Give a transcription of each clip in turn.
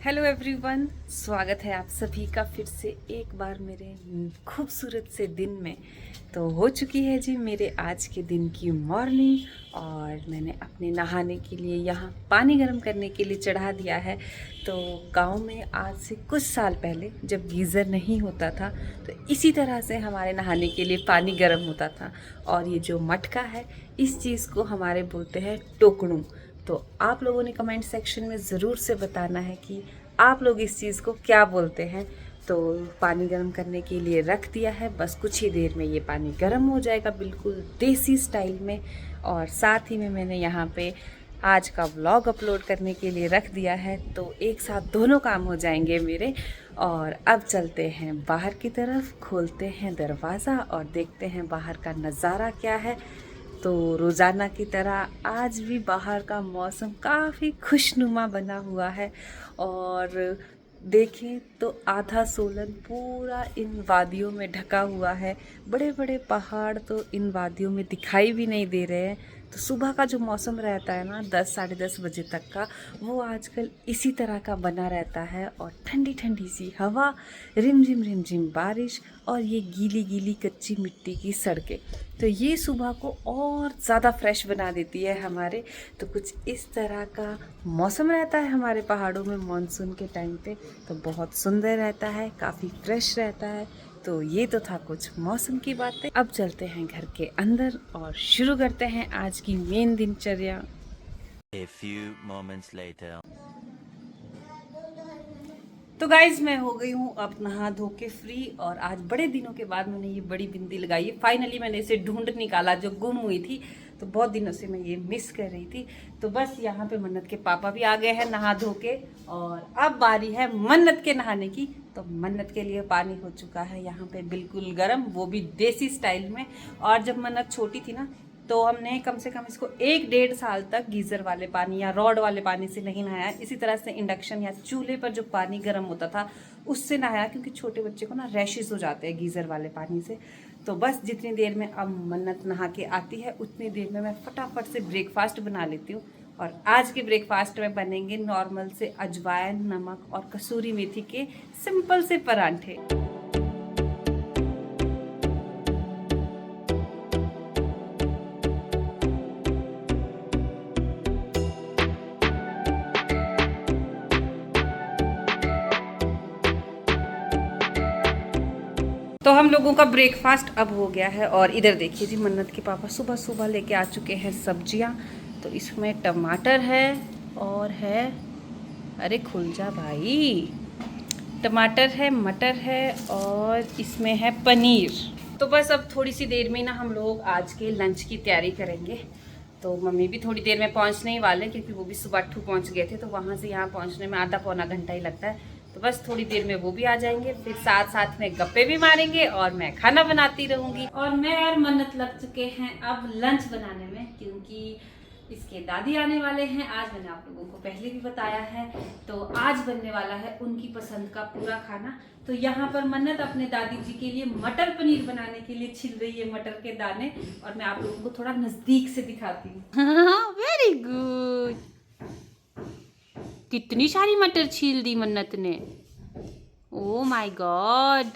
Hello everyone, स्वागत है आप सभी का फिर से एक बार मेरे खूबसूरत से दिन में। तो हो चुकी है जी मेरे आज के दिन की मॉर्निंग और मैंने अपने नहाने के लिए यहाँ पानी गर्म करने के लिए चढ़ा दिया है। तो गांव में आज से कुछ साल पहले जब गीज़र नहीं होता था तो इसी तरह से हमारे नहाने के लिए पानी गर्म होता था। और ये जो मटका है इस चीज़ को हमारे बोलते हैं टोकड़ू। तो आप लोगों ने कमेंट सेक्शन में ज़रूर से बताना है कि आप लोग इस चीज़ को क्या बोलते हैं। तो पानी गर्म करने के लिए रख दिया है, बस कुछ ही देर में ये पानी गर्म हो जाएगा बिल्कुल देसी स्टाइल में। और साथ ही में मैंने यहाँ पे आज का व्लॉग अपलोड करने के लिए रख दिया है, तो एक साथ दोनों काम हो जाएंगे मेरे। और अब चलते हैं बाहर की तरफ, खोलते हैं दरवाज़ा और देखते हैं बाहर का नज़ारा क्या है। तो रोज़ाना की तरह आज भी बाहर का मौसम काफ़ी खुशनुमा बना हुआ है। और देखें तो आधा सोलन पूरा इन वादियों में ढका हुआ है। बड़े बड़े पहाड़ तो इन वादियों में दिखाई भी नहीं दे रहे हैं। तो सुबह का जो मौसम रहता है ना 10 साढ़े 10 बजे तक का, वो आजकल इसी तरह का बना रहता है। और ठंडी ठंडी सी हवा, रिमझिम रिमझिम बारिश और ये गीली गीली कच्ची मिट्टी की सड़कें, तो ये सुबह को और ज़्यादा फ्रेश बना देती है हमारे। तो कुछ इस तरह का मौसम रहता है हमारे पहाड़ों में मॉनसून के टाइम पे, तो बहुत सुंदर रहता है, काफ़ी फ्रेश रहता है। तो ये तो था कुछ मौसम की बातें। अब चलते हैं घर के अंदर और शुरू करते हैं आज की मेन दिनचर्या। A few moments later. तो गाइज मैं हो गई हूँ अब नहा धो के फ्री। और आज बड़े दिनों के बाद मैंने ये बड़ी बिंदी लगाई है। फाइनली मैंने इसे ढूंढ निकाला जो गुम हुई थी, तो बहुत दिनों से मैं ये मिस कर रही थी। तो बस यहाँ पे मन्नत के पापा भी आ गए हैं नहा धो के, और अब बारी है मन्नत के नहाने की। तो मन्नत के लिए पानी हो चुका है यहाँ पे बिल्कुल गर्म, वो भी देसी स्टाइल में। और जब मन्नत छोटी थी ना तो हमने कम से कम इसको 1-1.5 साल तक गीज़र वाले पानी या रॉड वाले पानी से नहीं नहाया। इसी तरह से इंडक्शन या चूल्हे पर जो पानी गर्म होता था उससे नहाया, क्योंकि छोटे बच्चे को ना रैशेस हो जाते हैं गीज़र वाले पानी से। तो बस जितनी देर में अब मन्नत नहा के आती है उतनी देर में मैं फटाफट से ब्रेकफास्ट बना लेती हूँ। और आज के ब्रेकफास्ट में बनेंगे नॉर्मल से अजवाइन, नमक और कसूरी मेथी के सिंपल से परांठे। तो हम लोगों का ब्रेकफास्ट अब हो गया है। और इधर देखिए जी, मन्नत के पापा सुबह सुबह लेके आ चुके हैं सब्जियां। तो इसमें टमाटर है और है, अरे खुल जा भाई, टमाटर है, मटर है और इसमें है पनीर। तो बस अब थोड़ी सी देर में ना हम लोग आज के लंच की तैयारी करेंगे। तो मम्मी भी थोड़ी देर में पहुंचने ही वाले, क्योंकि वो भी सुबह 8 पहुंच गए थे, तो वहाँ से यहाँ पहुंचने में आधा पौना घंटा ही लगता है। तो बस थोड़ी देर में वो भी आ जाएंगे, फिर साथ साथ में गप्पे भी मारेंगे और मैं खाना बनाती रहूंगी। और मैं और मन्नत लग चुके हैं अब लंच बनाने में, क्योंकि इसके दादी आने वाले हैं। आज मैंने आप लोगों को पहले भी बताया है। तो आज बनने वाला है उनकी पसंद का पूरा खाना। तो यहाँ पर मन्नत अपने दादी जी के लिए मटर पनीर बनाने के लिए छिल रही है मटर के दाने, और मैं आप लोगों को थोड़ा नजदीक से दिखाती हूँ। वेरी गुड, कितनी सारी मटर छील दी मन्नत ने। ओ माय गॉड,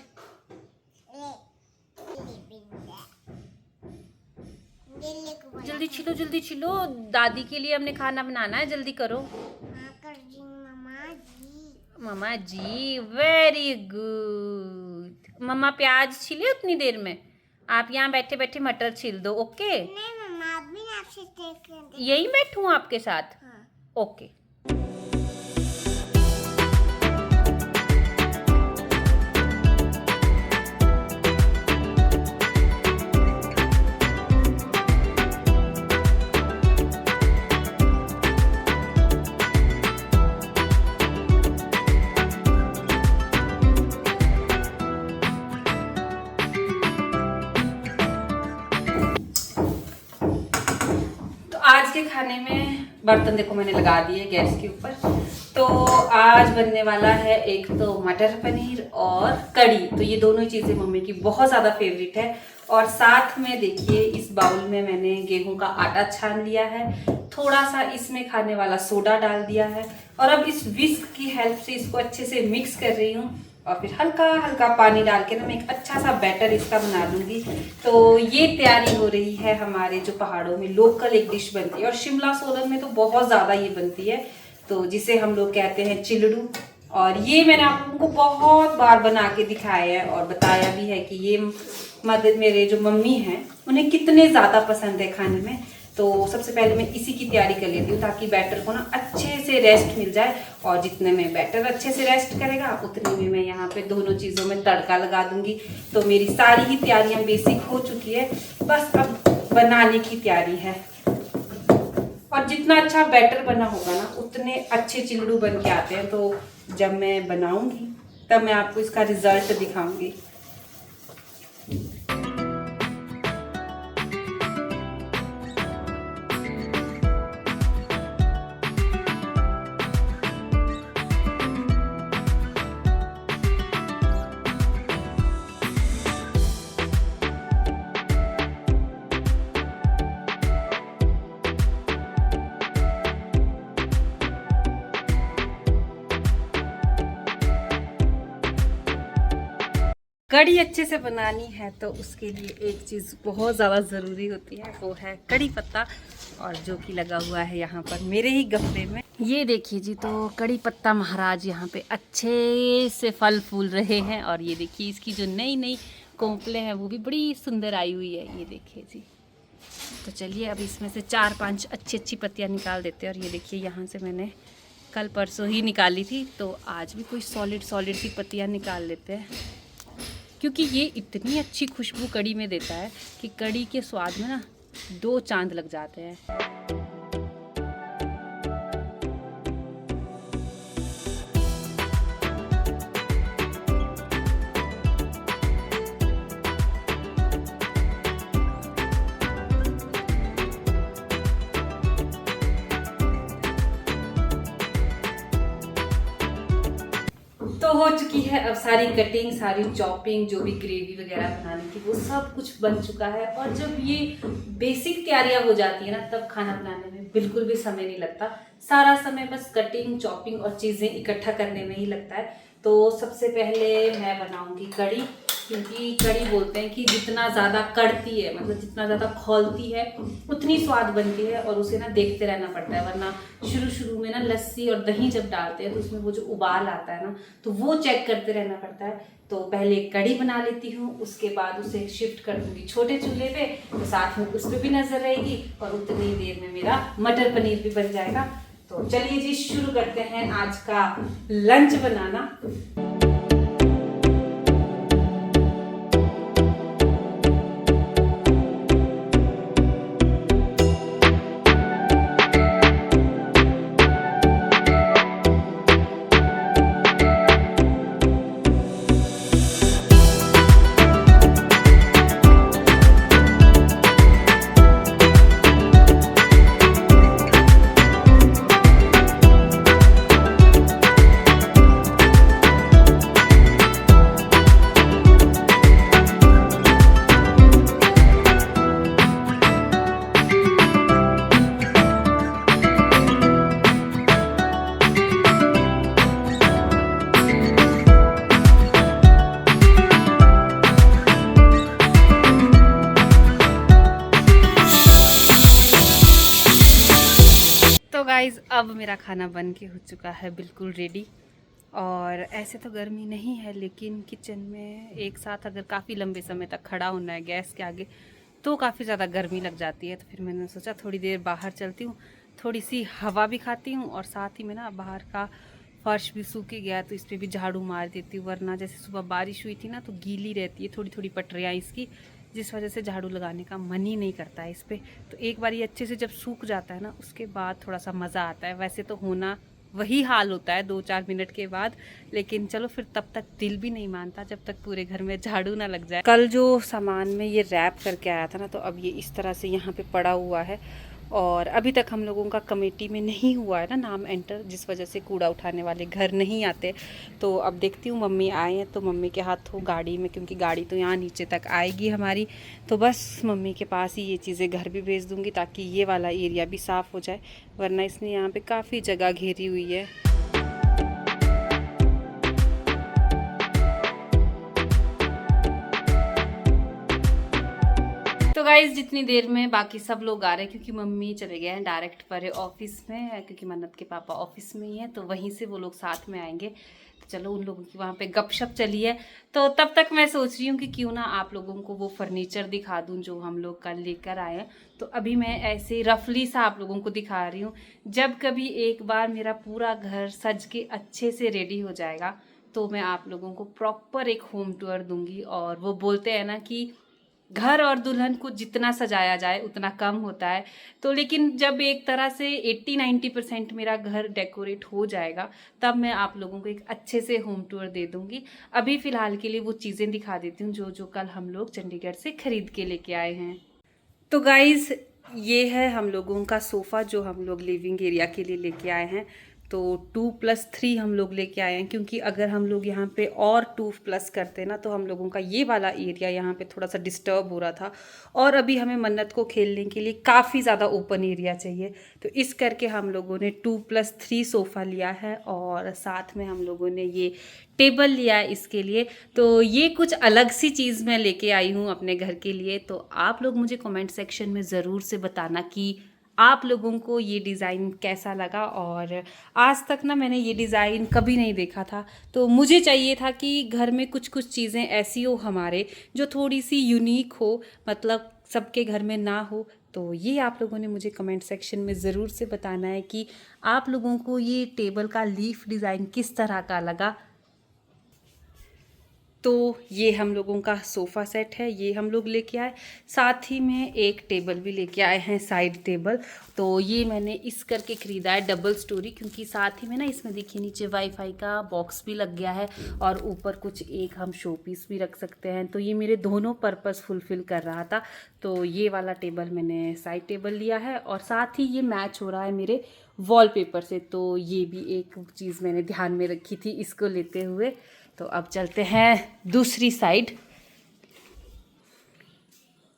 जल्दी छिलो जल्दी छिलो, दादी के लिए हमने खाना बनाना है, जल्दी करो। मम्मा जी वेरी गुड। मम्मा प्याज छीले उतनी देर में, आप यहाँ बैठे बैठे मटर छील दो। ओके, नहीं मम्मा, अभी आपसे यही बैठूं आपके साथ। हाँ। ओके। आज के खाने में बर्तन देखो मैंने लगा दिए गैस के ऊपर। तो आज बनने वाला है एक तो मटर पनीर और कड़ी। तो ये दोनों ही चीज़ें मम्मी की बहुत ज़्यादा फेवरेट है। और साथ में देखिए इस बाउल में मैंने गेहूं का आटा छान लिया है, थोड़ा सा इसमें खाने वाला सोडा डाल दिया है और अब इस विस्क की हेल्प से इसको अच्छे से मिक्स कर रही हूँ और फिर हल्का हल्का पानी डाल के ना मैं एक अच्छा सा बैटर इसका बना लूँगी। तो ये तैयारी हो रही है हमारे जो पहाड़ों में लोकल एक डिश बनती है और शिमला सोलन में तो बहुत ज़्यादा ये बनती है, तो जिसे हम लोग कहते हैं चिलड़ू। और ये मैंने आप लोगों को बहुत बार बना के दिखाया है और बताया भी है कि ये मेरे जो मम्मी हैं उन्हें कितने ज़्यादा पसंद है खाने में। तो सबसे पहले मैं इसी की तैयारी कर लेती हूँ ताकि बैटर को ना अच्छे से रेस्ट मिल जाए और जितने में बैटर अच्छे से रेस्ट करेगा उतने में मैं यहाँ पे दोनों चीज़ों में तड़का लगा दूंगी। तो मेरी सारी ही तैयारियाँ बेसिक हो चुकी है, बस अब बनाने की तैयारी है। और जितना अच्छा बैटर बना होगा ना उतने अच्छे चिलड़ू बन के आते हैं। तो जब मैं बनाऊंगी तब मैं आपको इसका रिजल्ट दिखाऊंगी। कड़ी अच्छे से बनानी है तो उसके लिए एक चीज़ बहुत ज़्यादा ज़रूरी होती है, वो है कड़ी पत्ता, और जो कि लगा हुआ है यहाँ पर मेरे ही गमले में। ये देखिए जी, तो कड़ी पत्ता महाराज यहाँ पे अच्छे से फल फूल रहे हैं और ये देखिए इसकी जो नई नई कोंपले हैं वो भी बड़ी सुंदर आई हुई है, ये देखिए जी। तो चलिए अब इसमें से 4-5 अच्छी अच्छी पत्तियाँ निकाल देते हैं। और ये देखिए यहाँ से मैंने कल परसों ही निकाली थी, तो आज भी कोई सॉलिड सी पत्तियाँ निकाल लेते हैं, क्योंकि ये इतनी अच्छी खुशबू कड़ी में देता है कि कड़ी के स्वाद में ना 2 चांद लग जाते हैं। तो हो चुकी है अब सारी कटिंग, सारी चॉपिंग, जो भी ग्रेवी वगैरह बनाने की वो सब कुछ बन चुका है। और जब ये बेसिक तैयारियां हो जाती है ना तब खाना बनाने में बिल्कुल भी समय नहीं लगता। सारा समय बस कटिंग, चॉपिंग और चीज़ें इकट्ठा करने में ही लगता है। तो सबसे पहले मैं बनाऊंगी कड़ी, क्योंकि कड़ी बोलते हैं कि जितना ज़्यादा कड़ती है, मतलब जितना ज़्यादा खौलती है उतनी स्वाद बनती है और उसे ना देखते रहना पड़ता है। वरना शुरू में ना लस्सी और दही जब डालते हैं तो उसमें वो जो उबाल आता है ना तो वो चेक करते रहना पड़ता है। तो पहले कड़ी बना लेती हूँ, उसके बाद उसे शिफ्ट कर दूँगी छोटे चूल्हे पे, तो साथ में उस पर भी नज़र रहेगी और उतनी ही देर में मेरा मटर पनीर भी बन जाएगा। तो चलिए जी शुरू करते हैं आज का लंच बनाना। गाइस अब मेरा खाना बन के हो चुका है बिल्कुल रेडी। और ऐसे तो गर्मी नहीं है, लेकिन किचन में एक साथ अगर काफ़ी लंबे समय तक खड़ा होना है गैस के आगे तो काफ़ी ज़्यादा गर्मी लग जाती है। तो फिर मैंने सोचा थोड़ी देर बाहर चलती हूँ, थोड़ी सी हवा भी खाती हूँ और साथ ही में ना बाहर का फर्श भी सूख गया तो इस पर भी झाड़ू मार देती हूँ। वरना जैसे सुबह बारिश हुई थी ना तो गीली रहती है थोड़ी थोड़ी पटरियाँ इसकी, जिस वजह से झाड़ू लगाने का मन ही नहीं करता है इस पर। तो एक बार ये अच्छे से जब सूख जाता है ना उसके बाद थोड़ा सा मज़ा आता है। वैसे तो होना वही हाल होता है 2-4 मिनट के बाद, लेकिन चलो फिर तब तक दिल भी नहीं मानता जब तक पूरे घर में झाड़ू ना लग जाए। कल जो सामान में ये रैप करके आया था ना तो अब ये इस तरह से यहाँ पे पड़ा हुआ है और अभी तक हम लोगों का कमेटी में नहीं हुआ है ना नाम एंटर, जिस वजह से कूड़ा उठाने वाले घर नहीं आते। तो अब देखती हूँ मम्मी आए हैं तो मम्मी के हाथों गाड़ी में, क्योंकि गाड़ी तो यहाँ नीचे तक आएगी हमारी, तो बस मम्मी के पास ही ये चीज़ें घर भी भेज दूँगी ताकि ये वाला एरिया भी साफ़ हो जाए, वरना इसने यहाँ पे काफ़ी जगह घेरी हुई है। तो गाइज़ जितनी देर में बाकी सब लोग आ रहे हैं, क्योंकि मम्मी चले गए हैं डायरेक्ट पर ऑफिस में, क्योंकि मन्नत के पापा ऑफिस में ही हैं, तो वहीं से वो लोग साथ में आएंगे। तो चलो उन लोगों की वहाँ पे गपशप चली है। तो तब तक मैं सोच रही हूँ कि क्यों ना आप लोगों को वो फर्नीचर दिखा दूँ जो हम लोग कल लेकर आए हैं। तो अभी मैं ऐसे रफली सा आप लोगों को दिखा रही हूँ। जब कभी एक बार मेरा पूरा घर सज के अच्छे से रेडी हो जाएगा तो मैं आप लोगों को प्रॉपर एक होम टूर दूंगी। और वो बोलते हैं ना कि घर और दुल्हन को जितना सजाया जाए उतना कम होता है। तो लेकिन जब एक तरह से 80-90% मेरा घर डेकोरेट हो जाएगा तब मैं आप लोगों को एक अच्छे से होम टूर दे दूंगी। अभी फ़िलहाल के लिए वो चीज़ें दिखा देती हूँ जो जो कल हम लोग चंडीगढ़ से ख़रीद के लेके आए हैं। तो गाइज़ ये है हम लोगों का सोफ़ा जो हम लोग लिविंग एरिया के लिए लेके आए हैं। तो 2+3 हम लोग लेके आए हैं, क्योंकि अगर हम लोग यहाँ पे और 2+ करते ना तो हम लोगों का ये वाला एरिया यहाँ पे थोड़ा सा डिस्टर्ब हो रहा था, और अभी हमें मन्नत को खेलने के लिए काफ़ी ज़्यादा ओपन एरिया चाहिए। तो इस करके हम लोगों ने 2+3 सोफ़ा लिया है, और साथ में हम लोगों ने ये टेबल लिया है इसके लिए। तो ये कुछ अलग सी चीज़ मैं लेके आई हूँ अपने घर के लिए। तो आप लोग मुझे कमेंट सेक्शन में ज़रूर से बताना कि आप लोगों को ये डिज़ाइन कैसा लगा। और आज तक ना मैंने ये डिज़ाइन कभी नहीं देखा था, तो मुझे चाहिए था कि घर में कुछ कुछ चीज़ें ऐसी हो हमारे जो थोड़ी सी यूनिक हो, मतलब सबके घर में ना हो। तो ये आप लोगों ने मुझे कमेंट सेक्शन में ज़रूर से बताना है कि आप लोगों को ये टेबल का लीफ डिज़ाइन किस तरह का लगा। तो ये हम लोगों का सोफ़ा सेट है, ये हम लोग लेके आए। साथ ही में एक टेबल भी लेके आए हैं, साइड टेबल। तो ये मैंने इस करके ख़रीदा है डबल स्टोरी, क्योंकि साथ ही में ना इसमें देखिए नीचे वाईफाई का बॉक्स भी लग गया है, और ऊपर कुछ एक हम शो पीस भी रख सकते हैं। तो ये मेरे दोनों पर्पस फुलफ़िल कर रहा था। तो ये वाला टेबल मैंने साइड टेबल लिया है, और साथ ही ये मैच हो रहा है मेरे वॉलपेपर से। तो ये भी एक चीज़ मैंने ध्यान में रखी थी इसको लेते हुए। तो अब चलते हैं दूसरी साइड।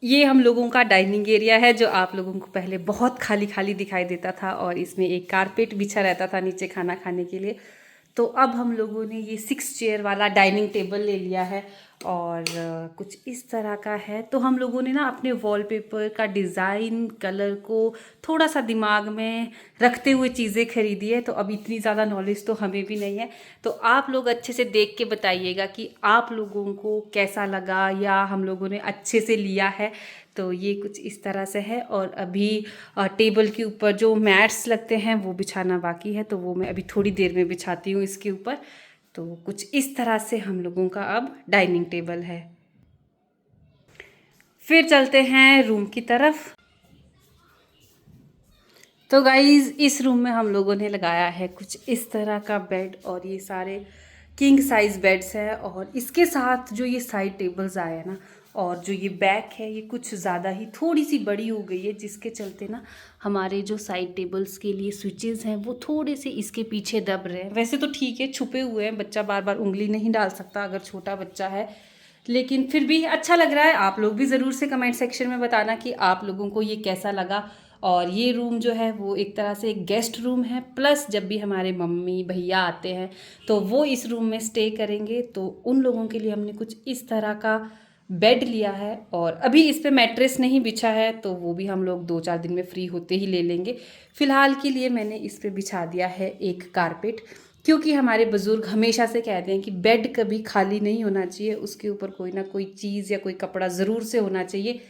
ये हम लोगों का डाइनिंग एरिया है जो आप लोगों को पहले बहुत खाली खाली दिखाई देता था, और इसमें एक कारपेट बिछा रहता था नीचे खाना खाने के लिए। तो अब हम लोगों ने ये 6 चेयर वाला डाइनिंग टेबल ले लिया है, और कुछ इस तरह का है। तो हम लोगों ने ना अपने वॉलपेपर का डिज़ाइन कलर को थोड़ा सा दिमाग में रखते हुए चीज़ें खरीदी है। तो अब इतनी ज़्यादा नॉलेज तो हमें भी नहीं है, तो आप लोग अच्छे से देख के बताइएगा कि आप लोगों को कैसा लगा या हम लोगों ने अच्छे से लिया है। तो ये कुछ इस तरह से है, और अभी टेबल के ऊपर जो मैट्स लगते हैं वो बिछाना बाकी है, तो वो मैं अभी थोड़ी देर में बिछाती हूँ इसके ऊपर। तो कुछ इस तरह से हम लोगों का अब डाइनिंग टेबल है। फिर चलते हैं रूम की तरफ। तो गाइज़ इस रूम में हम लोगों ने लगाया है कुछ इस तरह का बेड, और ये सारे किंग साइज़ बेड्स है। और इसके साथ जो ये साइड टेबल्स आए हैं ना, और जो ये बैक है ये कुछ ज़्यादा ही थोड़ी सी बड़ी हो गई है, जिसके चलते ना हमारे जो साइड टेबल्स के लिए स्विचेस हैं वो थोड़े से इसके पीछे दब रहे हैं। वैसे तो ठीक है, छुपे हुए हैं, बच्चा बार बार उंगली नहीं डाल सकता अगर छोटा बच्चा है, लेकिन फिर भी अच्छा लग रहा है। आप लोग भी ज़रूर से कमेंट सेक्शन में बताना कि आप लोगों को ये कैसा लगा। और ये रूम जो है वो एक तरह से एक गेस्ट रूम है, प्लस जब भी हमारे मम्मी भैया आते हैं तो वो इस रूम में स्टे करेंगे। तो उन लोगों के लिए हमने कुछ इस तरह का बेड लिया है, और अभी इस पे मैट्रेस नहीं बिछा है, तो वो भी हम लोग 2-4 दिन में फ्री होते ही ले लेंगे। फ़िलहाल के लिए मैंने इस पे बिछा दिया है एक कारपेट, क्योंकि हमारे बुज़ुर्ग हमेशा से कहते हैं कि बेड कभी खाली नहीं होना चाहिए, उसके ऊपर कोई ना कोई चीज़ या कोई कपड़ा ज़रूर से होना चाहिए।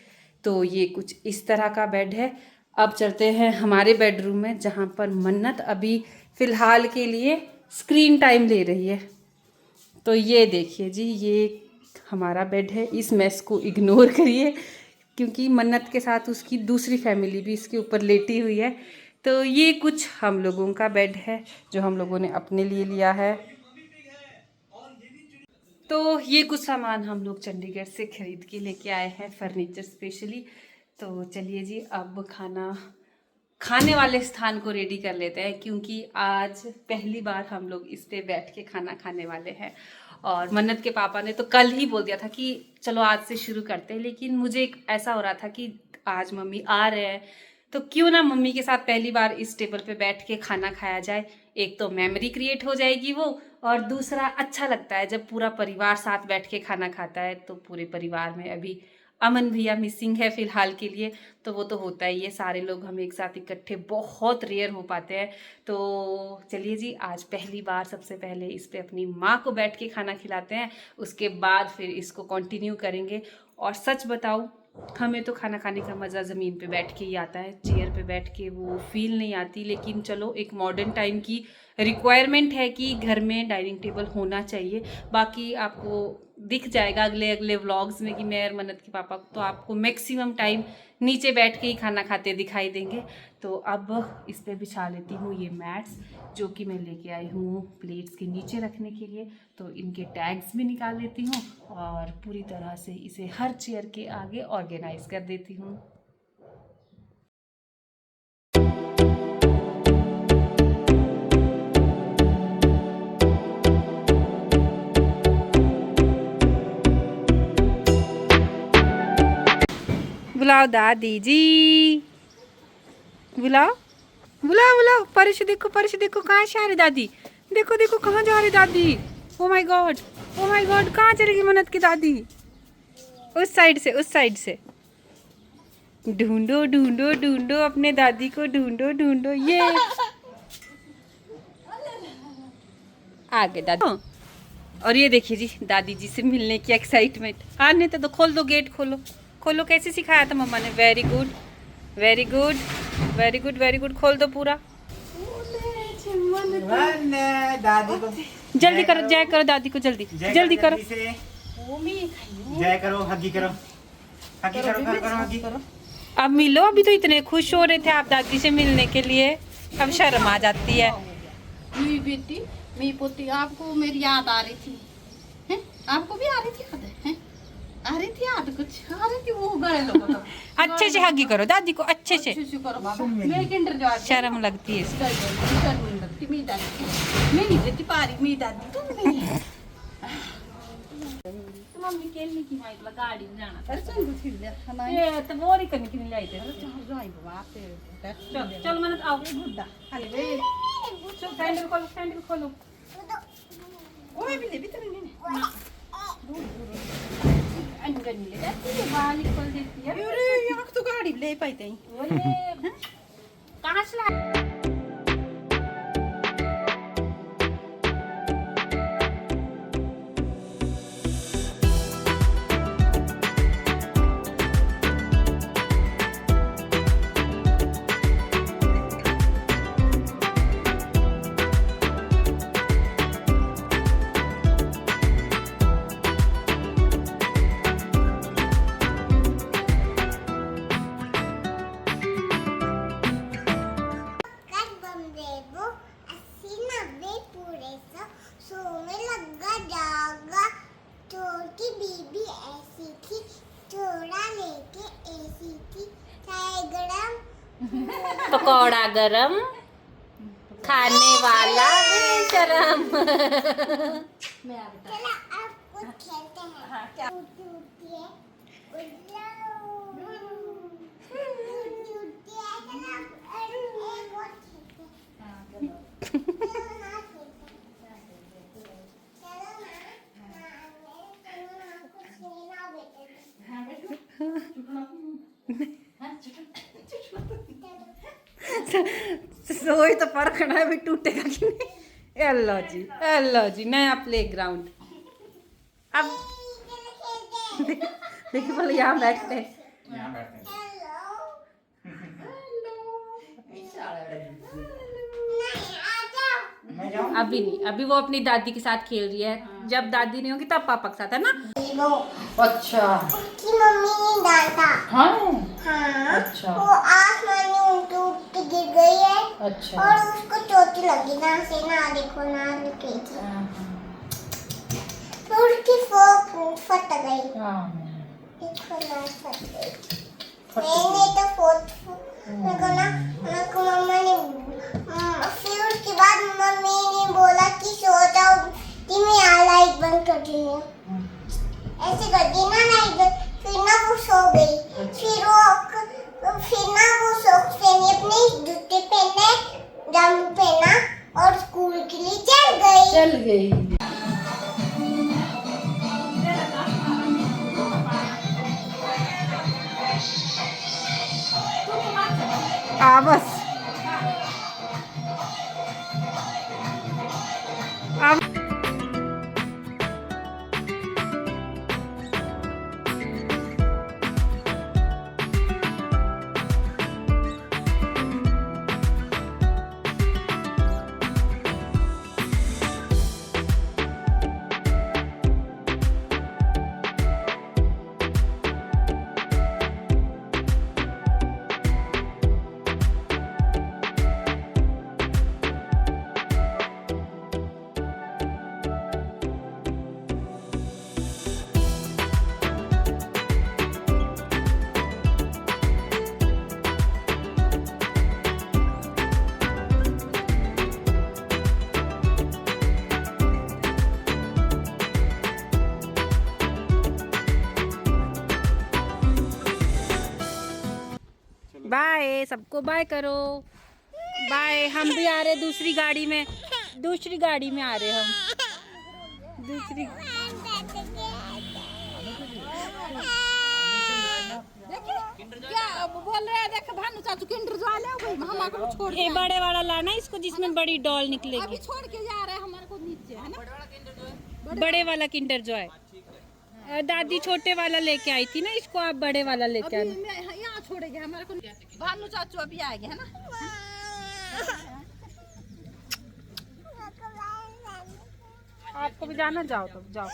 तो ये कुछ इस तरह का बेड है। अब चलते हैं हमारे बेडरूम में, जहाँ पर मन्नत अभी फ़िलहाल के लिए स्क्रीन टाइम ले रही है। तो ये देखिए जी, ये हमारा बेड है, इस मेस को इग्नोर करिए, क्योंकि मन्नत के साथ उसकी दूसरी फैमिली भी इसके ऊपर लेटी हुई है। तो ये कुछ हम लोगों का बेड है जो हम लोगों ने अपने लिए लिया है। तो ये कुछ सामान हम लोग चंडीगढ़ से ख़रीद के लेके आए हैं, फर्नीचर स्पेशली। तो चलिए जी, अब खाना खाने वाले स्थान को रेडी कर लेते हैं, क्योंकि आज पहली बार हम लोग इस पे बैठ के खाना खाने वाले हैं। और मन्नत के पापा ने तो कल ही बोल दिया था कि चलो आज से शुरू करते हैं, लेकिन मुझे एक ऐसा हो रहा था कि आज मम्मी आ रहे हैं तो क्यों ना मम्मी के साथ पहली बार इस टेबल पे बैठ के खाना खाया जाए। एक तो मेमोरी क्रिएट हो जाएगी वो, और दूसरा अच्छा लगता है जब पूरा परिवार साथ बैठ के खाना खाता है। तो पूरे परिवार में अभी अमन भैया मिसिंग है फिलहाल के लिए, तो वो तो होता ही है, सारे लोग हम एक साथ इकट्ठे बहुत रेयर हो पाते हैं। तो चलिए जी, आज पहली बार सबसे पहले इस पे अपनी माँ को बैठ के खाना खिलाते हैं, उसके बाद फिर इसको कंटिन्यू करेंगे। और सच बताऊँ, हमें तो खाना खाने का मज़ा ज़मीन पे बैठ के ही आता है, चेयर पे बैठ के वो फील नहीं आती। लेकिन चलो, एक मॉडर्न टाइम की रिक्वायरमेंट है कि घर में डाइनिंग टेबल होना चाहिए। बाकी आपको दिख जाएगा अगले अगले व्लॉग्स में कि मैं और मन्नत के पापा तो आपको मैक्सिमम टाइम नीचे बैठ के ही खाना खाते दिखाई देंगे। तो अब इस पे बिछा लेती हूँ ये मैट्स, जो कि मैं लेके आई हूँ प्लेट्स के नीचे रखने के लिए। तो इनके टैग्स भी निकाल लेती हूँ और पूरी तरह से इसे हर चेयर के आगे ऑर्गेनाइज कर देती हूँ। बुलाओ दादी जी, बुलाओ बुलाओ बुलाओ। परिश देखो, परिश देखो, कहाँ से आ रही दादी, देखो देखो कहाँ जा रही दादी। Oh my God, oh my God, कहाँ चलेगी मन्नत की दादी? उस साइड से, उस साइड से। ढूंढो ढूंढो ढूंढो, अपने दादी को ढूंढो ढूंढो। ये आगे दादी। और ये देखिए जी, दादी जी से मिलने की एक्साइटमेंट। आने तो खोल दो, गेट खोलो खोलो। कैसे सिखाया था मम्मा ने? Very good very good very good very good. खोल दो पूरा। दादी को जल्दी करो, जय करो दादी को, जल्दी जल्दी करो। जय करो, हगी करो, हगी करो, करो हगी करो। अब मिलो, अभी तो इतने खुश हो रहे थे आप दादी से मिलने के लिए, अब शर्म आ जाती है। मेरी बेटी, मेरी पोती, आपको मेरी याद आ रही थी, हैं? आपको भी आ रही थी याद है? आ रही थी याद, कुछ आ रही थी वो गए लोग। अच्छे से हगी करो दादी को, अच्छे से। करो बाबा, मेरे किंडर जॉय शर्म लगती है इसको। मेरी दादी, मैं नहीं देती पारी, मेरी दादी तुम नहीं है। मम्मी खेलने की माइक लगा, गाड़ी में जाना। अरे चल कुछ ले खाना ये तो वो ही करने के लिए लाई थे। चल जाई बाबा पे। चल चल मन्नत आओ। बुड्ढा खाली वे चल सैंडल खोलो, सैंडल खोलो। ओए भी ले भी तो नहीं अंदर नहीं ले जाती है, बाहर निकल देती है। अरे यहाँ तो गाड़ी ले पाई थी। वो ये कहाँ से लाया? कर बम देवो 80-90 पूरे सो में लगा जागा। चोर की बीबी ऐसी थी, चोरा लेके ऐसी थी। चाय गरम, पकौड़ा गरम, खाने वाला बेशरम। चलो अब कुछ खेलते हैं। टूटी है उड़ाओ, टूटी है, चलो एक और खेलते हैं। चलो ना खेलते हैं। चलो ना कुछ लेना बेटे। सोई तो परखना है भी टूटेगा कि नहीं। अल्लाह जी नया प्लेग्राउंड। अब चलो खेलते हैं। देखिए बोले यहाँ बैठते हैं। यहाँ बैठते हैं। नहीं आ जाओ। मैं जाऊँ? अभी नहीं, अभी वो अपनी दादी के साथ खेल रही है। जब दादी नहीं होगी तब पापा के साथ, है ना? अच्छा उसकी मम्मी ने डांटा। हाँ हाँ, अच्छा। वो आसमान में उठ के गिर गई है अच्छा और उसको चोट लगी ना से, ना देखो ना रुकी थी, तो उसकी फोक फट गई। हाँ इसको ना फट गई। मैंने तो मेरे को मम्मा ने फिर उसके बाद मम्मी ने बोला कि सो जाओ कि मैं लाइट बंद कर रही हूँ। ऐसे कर दी ना लाइट बंद, फिर ना वो सो गई। फिर ना वो सॉक्स पहने, अपने जूते पहने, जामू पहना और स्कूल के लिए चल गई। बस बाय, सबको बाय करो। बाय। हम भी आ रहे दूसरी गाड़ी में आ रहे हम दूसरी। क्या बोल रहे हैं? देख भानु चाचू किंडर जॉय ले गई, हम को छोड़ ये बड़े वाला लाना इसको, जिसमें बड़ी डॉल अभी निकलेगी। छोड़ के जा रहे हैं हमारे को नीचे, है ना? बड़े वाला किंडर जॉय। दादी छोटे वाला लेके आई थी ना, इसको आप बड़े वाला लेके अभी आना। मैं यहाँ छोड़ेंगे हमारे को। भानु चाचू अभी आएंगे, है ना? आपको भी जाना, जाओ तो जाओ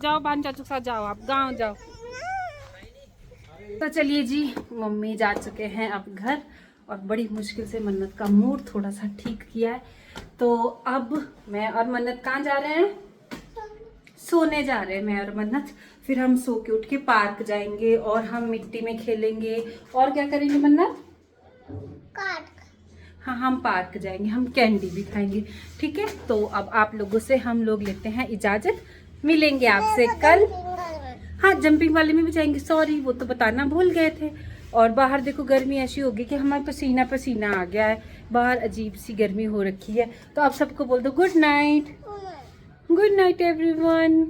जाओ भानु चाचू के साथ जाओ, आप गांव जाओ। तो चलिए जी, मम्मी जा चुके हैं अब घर और बड़ी मुश्किल से मन्नत का मूड थोड़ा सा ठीक किया है। तो अब मैं और मन्नत कहाँ जा रहे हैं? सोने जा रहे हैं मैं और मन्नत। फिर हम सो के उठ के पार्क जाएंगे और हम मिट्टी में खेलेंगे। और क्या करेंगे मन्नत? हाँ, हम पार्क जाएंगे, हम कैंडी भी खाएंगे। ठीक है, तो अब आप लोगों से हम लोग लेते हैं इजाजत। मिलेंगे आपसे कल। हाँ, जंपिंग वाले में भी जाएंगे। सॉरी, वो तो बताना भूल गए थे। और बाहर देखो गर्मी ऐसी होगी कि हमारा पसीना पसीना आ गया है। बाहर अजीब सी गर्मी हो रखी है। तो आप सबको बोल दो good night. Good night everyone.